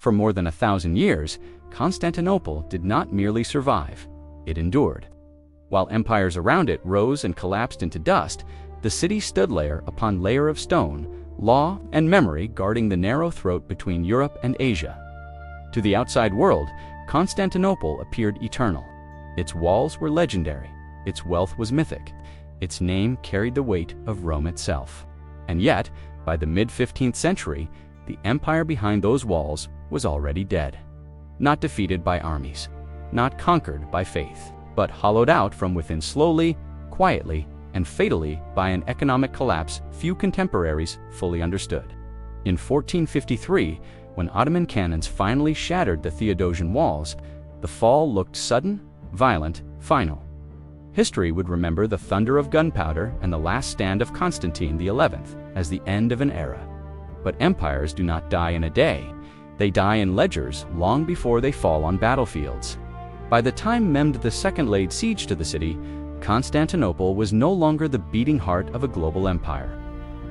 For more than 1,000 years, Constantinople did not merely survive, it endured. While empires around it rose and collapsed into dust, the city stood layer upon layer of stone, law and memory guarding the narrow throat between Europe and Asia. To the outside world, Constantinople appeared eternal. Its walls were legendary, its wealth was mythic, its name carried the weight of Rome itself. And yet, by the mid-15th century, the empire behind those walls was already dead. Not defeated by armies, not conquered by faith, but hollowed out from within slowly, quietly, and fatally by an economic collapse few contemporaries fully understood. In 1453, when Ottoman cannons finally shattered the Theodosian walls, the fall looked sudden, violent, final. History would remember the thunder of gunpowder and the last stand of Constantine XI as the end of an era. But empires do not die in a day. They die in ledgers long before they fall on battlefields. By the time Mehmed II laid siege to the city, Constantinople was no longer the beating heart of a global empire.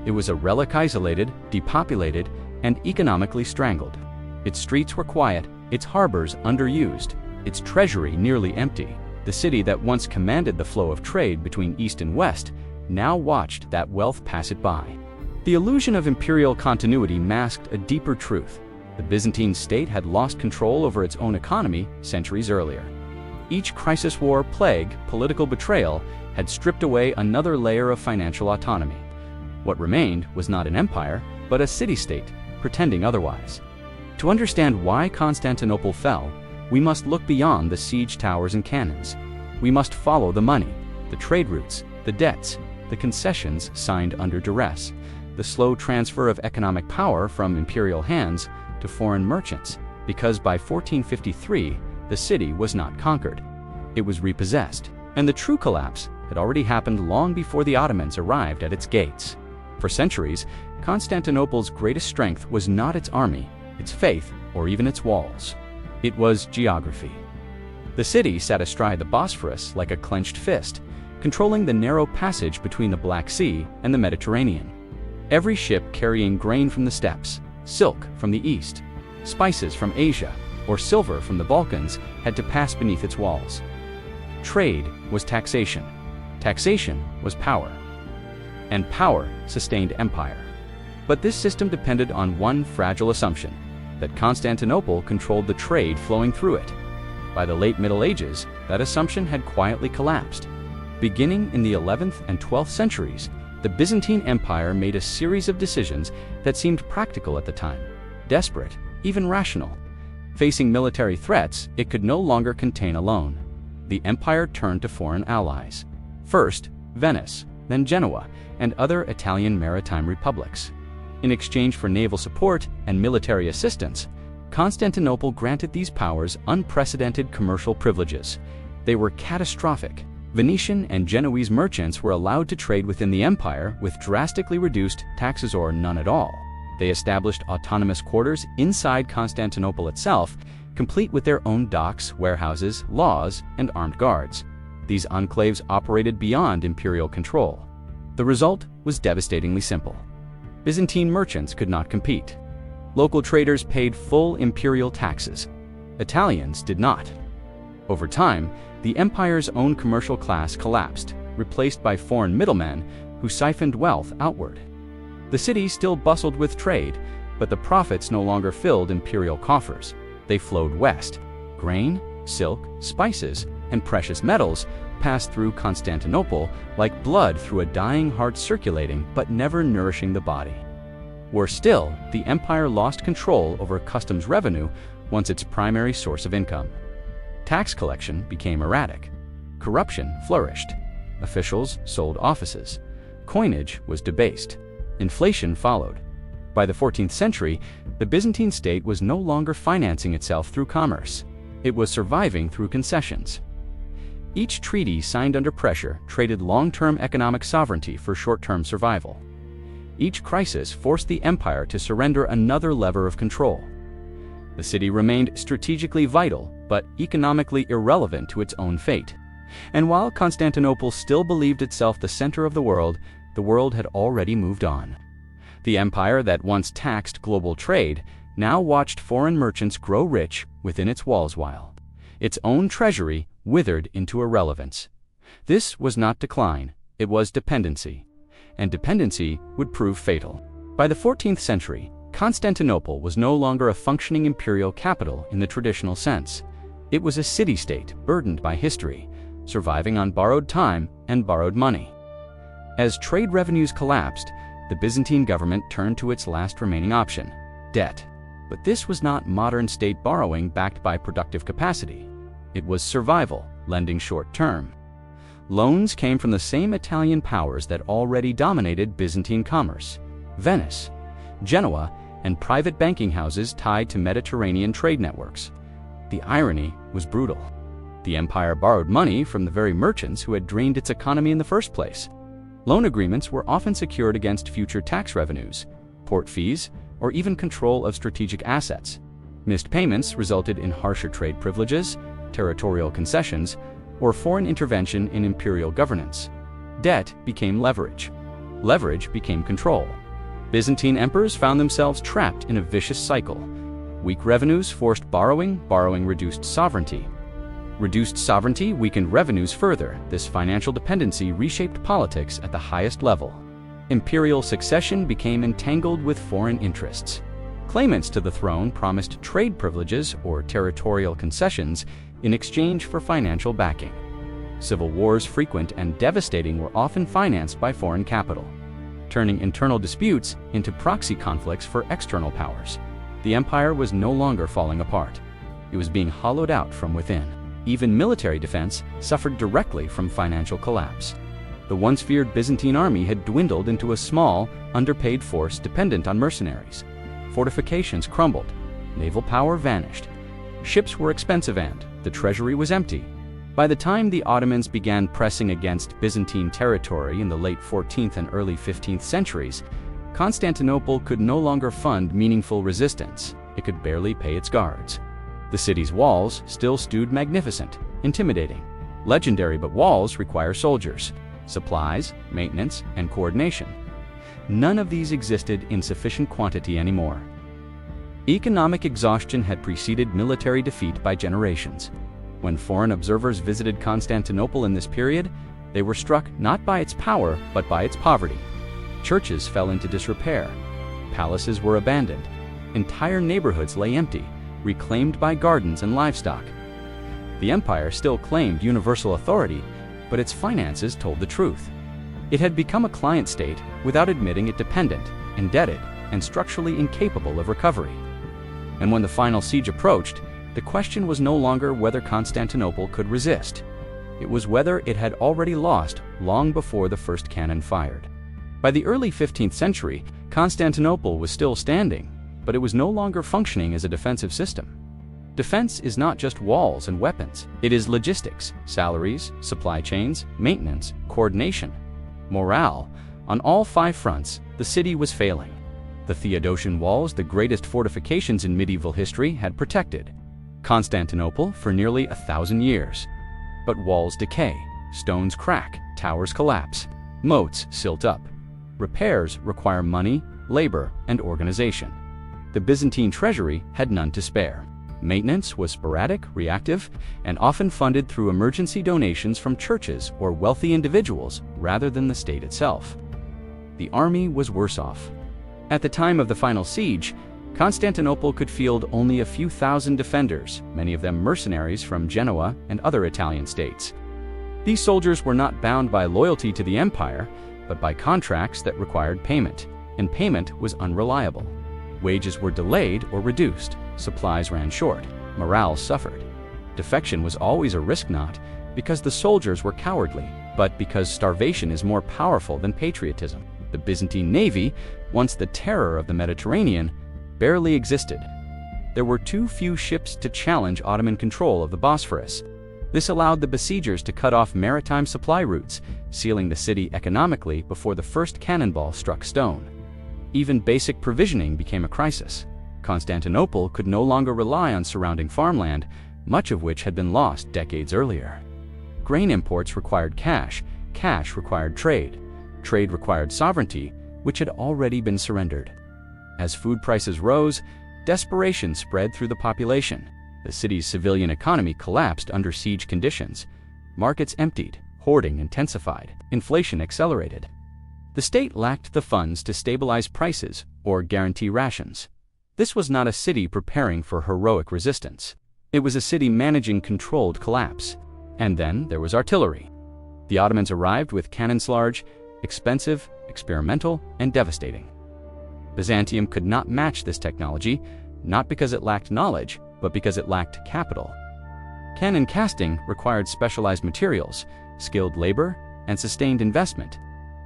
It was a relic isolated, depopulated, and economically strangled. Its streets were quiet, its harbors underused, its treasury nearly empty. The city that once commanded the flow of trade between East and West now watched that wealth pass it by. The illusion of imperial continuity masked a deeper truth. The Byzantine state had lost control over its own economy centuries earlier. Each crisis, war, plague, political betrayal had stripped away another layer of financial autonomy. What remained was not an empire, but a city-state, pretending otherwise. To understand why Constantinople fell, we must look beyond the siege towers and cannons. We must follow the money, the trade routes, the debts, the concessions signed under duress, the slow transfer of economic power from imperial hands to foreign merchants, because by 1453, the city was not conquered. It was repossessed, and the true collapse had already happened long before the Ottomans arrived at its gates. For centuries, Constantinople's greatest strength was not its army, its faith, or even its walls. It was geography. The city sat astride the Bosphorus like a clenched fist, controlling the narrow passage between the Black Sea and the Mediterranean. Every ship carrying grain from the steppes, silk from the east, spices from Asia, or silver from the Balkans had to pass beneath its walls. Trade was taxation. Taxation was power. And power sustained empire. But this system depended on one fragile assumption, that Constantinople controlled the trade flowing through it. By the late Middle Ages, that assumption had quietly collapsed. Beginning in the 11th and 12th centuries, the Byzantine Empire made a series of decisions that seemed practical at the time, desperate, even rational. Facing military threats, it could no longer contain alone. The empire turned to foreign allies. First, Venice, then Genoa, and other Italian maritime republics. In exchange for naval support and military assistance, Constantinople granted these powers unprecedented commercial privileges. They were catastrophic. Venetian and Genoese merchants were allowed to trade within the empire with drastically reduced taxes or none at all. They established autonomous quarters inside Constantinople itself, complete with their own docks, warehouses, laws, and armed guards. These enclaves operated beyond imperial control. The result was devastatingly simple. Byzantine merchants could not compete. Local traders paid full imperial taxes. Italians did not. Over time, the empire's own commercial class collapsed, replaced by foreign middlemen who siphoned wealth outward. The city still bustled with trade, but the profits no longer filled imperial coffers. They flowed west. Grain, silk, spices, and precious metals passed through Constantinople like blood through a dying heart, circulating but never nourishing the body. Worse still, the empire lost control over customs revenue, once its primary source of income. Tax collection became erratic. Corruption flourished. Officials sold offices. Coinage was debased. Inflation followed. By the 14th century, the Byzantine state was no longer financing itself through commerce. It was surviving through concessions. Each treaty signed under pressure traded long-term economic sovereignty for short-term survival. Each crisis forced the empire to surrender another lever of control. The city remained strategically vital, but economically irrelevant to its own fate. And while Constantinople still believed itself the center of the world had already moved on. The empire that once taxed global trade now watched foreign merchants grow rich within its walls while its own treasury withered into irrelevance. This was not decline, it was dependency, and dependency would prove fatal. By the 14th century, Constantinople was no longer a functioning imperial capital in the traditional sense. It was a city-state burdened by history, surviving on borrowed time and borrowed money. As trade revenues collapsed, the Byzantine government turned to its last remaining option, debt. But this was not modern state borrowing backed by productive capacity. It was survival, lending short-term. Loans came from the same Italian powers that already dominated Byzantine commerce: Venice, Genoa, and private banking houses tied to Mediterranean trade networks. The irony was brutal. The empire borrowed money from the very merchants who had drained its economy in the first place. Loan agreements were often secured against future tax revenues, port fees, or even control of strategic assets. Missed payments resulted in harsher trade privileges, territorial concessions, or foreign intervention in imperial governance. Debt became leverage. Leverage became control. Byzantine emperors found themselves trapped in a vicious cycle. Weak revenues forced borrowing, borrowing reduced sovereignty. Reduced sovereignty weakened revenues further. This financial dependency reshaped politics at the highest level. Imperial succession became entangled with foreign interests. Claimants to the throne promised trade privileges or territorial concessions in exchange for financial backing. Civil wars, frequent and devastating, were often financed by foreign capital, turning internal disputes into proxy conflicts for external powers. The empire was no longer falling apart. It was being hollowed out from within. Even military defense suffered directly from financial collapse. The once feared Byzantine army had dwindled into a small, underpaid force dependent on mercenaries. Fortifications crumbled, naval power vanished, ships were expensive, and the treasury was empty. By the time the Ottomans began pressing against Byzantine territory in the late 14th and early 15th centuries, Constantinople could no longer fund meaningful resistance. It could barely pay its guards. The city's walls still stood magnificent, intimidating. Legendary, but walls require soldiers, supplies, maintenance, and coordination. None of these existed in sufficient quantity anymore. Economic exhaustion had preceded military defeat by generations. When foreign observers visited Constantinople in this period, they were struck not by its power, but by its poverty. Churches fell into disrepair. Palaces were abandoned. Entire neighborhoods lay empty, reclaimed by gardens and livestock. The empire still claimed universal authority, but its finances told the truth. It had become a client state without admitting it dependent, indebted, and structurally incapable of recovery. And when the final siege approached, the question was no longer whether Constantinople could resist. It was whether it had already lost long before the first cannon fired. By the early 15th century, Constantinople was still standing, but it was no longer functioning as a defensive system. Defense is not just walls and weapons. It is logistics, salaries, supply chains, maintenance, coordination, morale. On all 5 fronts, the city was failing. The Theodosian walls, the greatest fortifications in medieval history, had protected Constantinople for nearly 1,000 years. But walls decay, stones crack, towers collapse, moats silt up. Repairs require money, labor, and organization. The Byzantine treasury had none to spare. Maintenance was sporadic, reactive, and often funded through emergency donations from churches or wealthy individuals rather than the state itself. The army was worse off. At the time of the final siege, Constantinople could field only a few thousand defenders, many of them mercenaries from Genoa and other Italian states. These soldiers were not bound by loyalty to the empire, but by contracts that required payment, and payment was unreliable. Wages were delayed or reduced, supplies ran short, morale suffered. Defection was always a risk, not because the soldiers were cowardly, but because starvation is more powerful than patriotism. The Byzantine navy, once the terror of the Mediterranean, barely existed. There were too few ships to challenge Ottoman control of the Bosphorus. This allowed the besiegers to cut off maritime supply routes, sealing the city economically before the first cannonball struck stone. Even basic provisioning became a crisis. Constantinople could no longer rely on surrounding farmland, much of which had been lost decades earlier. Grain imports required cash, cash required trade, trade required sovereignty, which had already been surrendered. As food prices rose, Desperation spread through the population. The city's civilian economy collapsed under siege conditions. Markets emptied, hoarding intensified, inflation accelerated. The state lacked the funds to stabilize prices or guarantee rations. This was not a city preparing for heroic resistance. It was a city managing controlled collapse. And then there was artillery. The Ottomans arrived with cannons large, expensive, experimental, and devastating. Byzantium could not match this technology, not because it lacked knowledge, but because it lacked capital. Cannon casting required specialized materials, skilled labor, and sustained investment.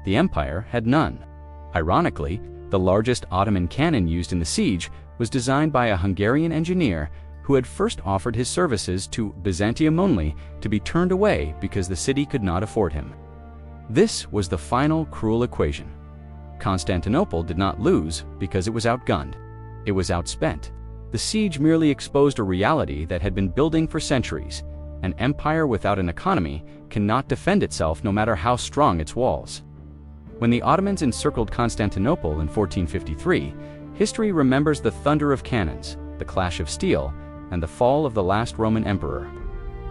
The empire had none. Ironically, the largest Ottoman cannon used in the siege was designed by a Hungarian engineer who had first offered his services to Byzantium only to be turned away because the city could not afford him. This was the final cruel equation. Constantinople did not lose because it was outgunned. It was outspent. The siege merely exposed a reality that had been building for centuries. An empire without an economy cannot defend itself no matter how strong its walls. When the Ottomans encircled Constantinople in 1453, history remembers the thunder of cannons, the clash of steel, and the fall of the last Roman emperor.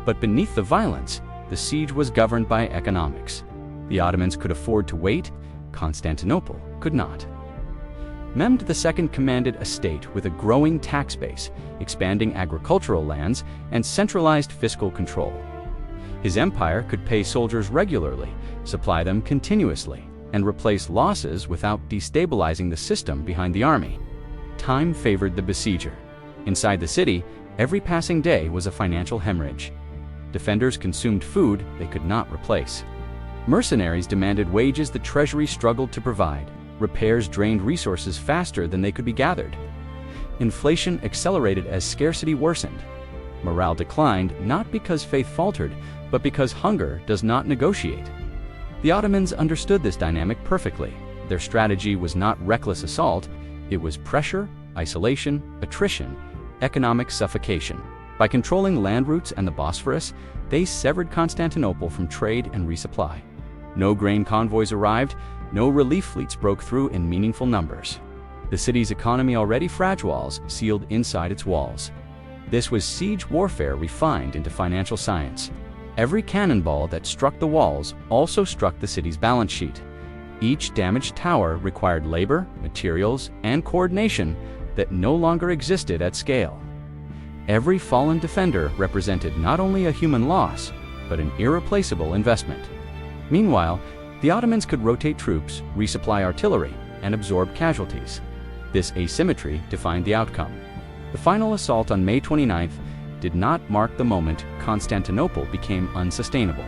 But beneath the violence, the siege was governed by economics. The Ottomans could afford to wait, Constantinople could not. Mehmed II commanded a state with a growing tax base, expanding agricultural lands, and centralized fiscal control. His empire could pay soldiers regularly, supply them continuously, and replace losses without destabilizing the system behind the army. Time favored the besieger. Inside the city, every passing day was a financial hemorrhage. Defenders consumed food they could not replace. Mercenaries demanded wages the treasury struggled to provide. Repairs drained resources faster than they could be gathered. Inflation accelerated as scarcity worsened. Morale declined not because faith faltered, but because hunger does not negotiate. The Ottomans understood this dynamic perfectly. Their strategy was not reckless assault, it was pressure, isolation, attrition, economic suffocation. By controlling land routes and the Bosphorus, they severed Constantinople from trade and resupply. No grain convoys arrived, no relief fleets broke through in meaningful numbers. The city's economy, already fragile, sealed inside its walls. This was siege warfare refined into financial science. Every cannonball that struck the walls also struck the city's balance sheet. Each damaged tower required labor, materials, and coordination that no longer existed at scale. Every fallen defender represented not only a human loss, but an irreplaceable investment. Meanwhile, the Ottomans could rotate troops, resupply artillery, and absorb casualties. This asymmetry defined the outcome. The final assault on May 29th did not mark the moment Constantinople became unsustainable.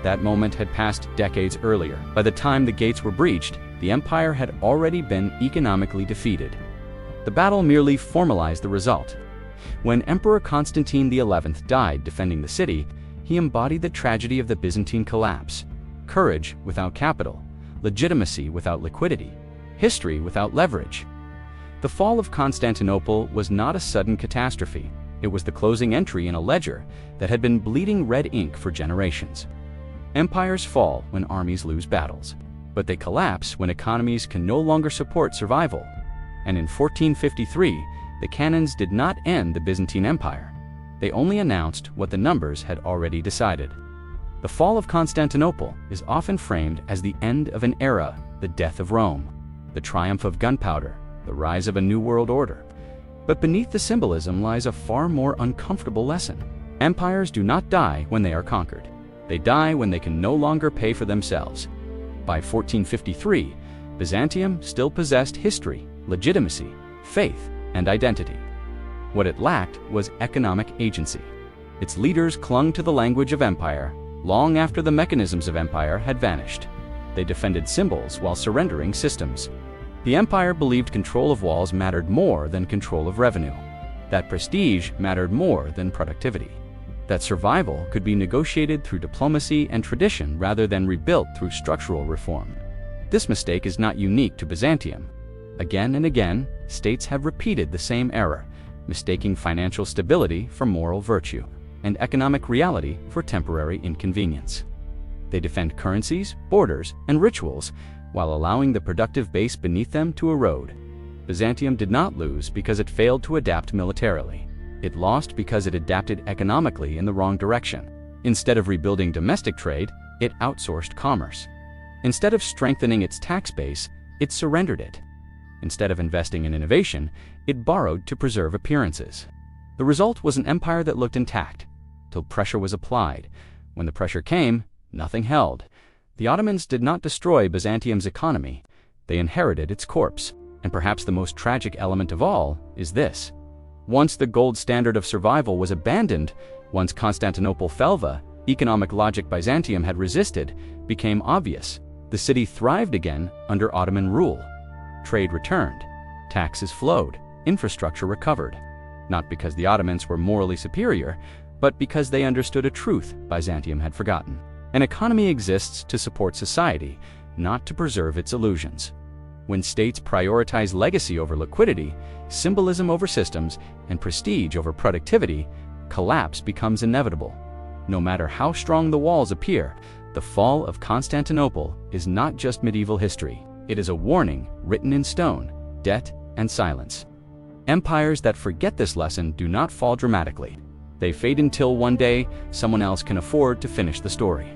That moment had passed decades earlier. By the time the gates were breached, the empire had already been economically defeated. The battle merely formalized the result. When Emperor Constantine XI died defending the city, he embodied the tragedy of the Byzantine collapse. Courage without capital, legitimacy without liquidity, history without leverage. The fall of Constantinople was not a sudden catastrophe. It was the closing entry in a ledger that had been bleeding red ink for generations. Empires fall when armies lose battles, but they collapse when economies can no longer support survival. And in 1453, the cannons did not end the Byzantine Empire. They only announced what the numbers had already decided. The fall of Constantinople is often framed as the end of an era, the death of Rome, the triumph of gunpowder, the rise of a new world order. But beneath the symbolism lies a far more uncomfortable lesson. Empires do not die when they are conquered. They die when they can no longer pay for themselves. By 1453, Byzantium still possessed history, legitimacy, faith, and identity. What it lacked was economic agency. Its leaders clung to the language of empire long after the mechanisms of empire had vanished. They defended symbols while surrendering systems. The empire believed control of walls mattered more than control of revenue, that prestige mattered more than productivity, that survival could be negotiated through diplomacy and tradition rather than rebuilt through structural reform. This mistake is not unique to Byzantium. Again and again, states have repeated the same error, mistaking financial stability for moral virtue and economic reality for temporary inconvenience. They defend currencies, borders, and rituals while allowing the productive base beneath them to erode. Byzantium did not lose because it failed to adapt militarily. It lost because it adapted economically in the wrong direction. Instead of rebuilding domestic trade, it outsourced commerce. Instead of strengthening its tax base, it surrendered it. Instead of investing in innovation, it borrowed to preserve appearances. The result was an empire that looked intact, till pressure was applied. When the pressure came, nothing held. The Ottomans did not destroy Byzantium's economy. They inherited its corpse. And perhaps the most tragic element of all is this. Once the gold standard of survival was abandoned, once Constantinople fell, the economic logic Byzantium had resisted became obvious. The city thrived again under Ottoman rule. Trade returned, taxes flowed, infrastructure recovered. Not because the Ottomans were morally superior, but because they understood a truth Byzantium had forgotten. An economy exists to support society, not to preserve its illusions. When states prioritize legacy over liquidity, symbolism over systems, and prestige over productivity, collapse becomes inevitable. No matter how strong the walls appear, the fall of Constantinople is not just medieval history. It is a warning written in stone, debt and silence. Empires that forget this lesson do not fall dramatically. They fade until one day someone else can afford to finish the story.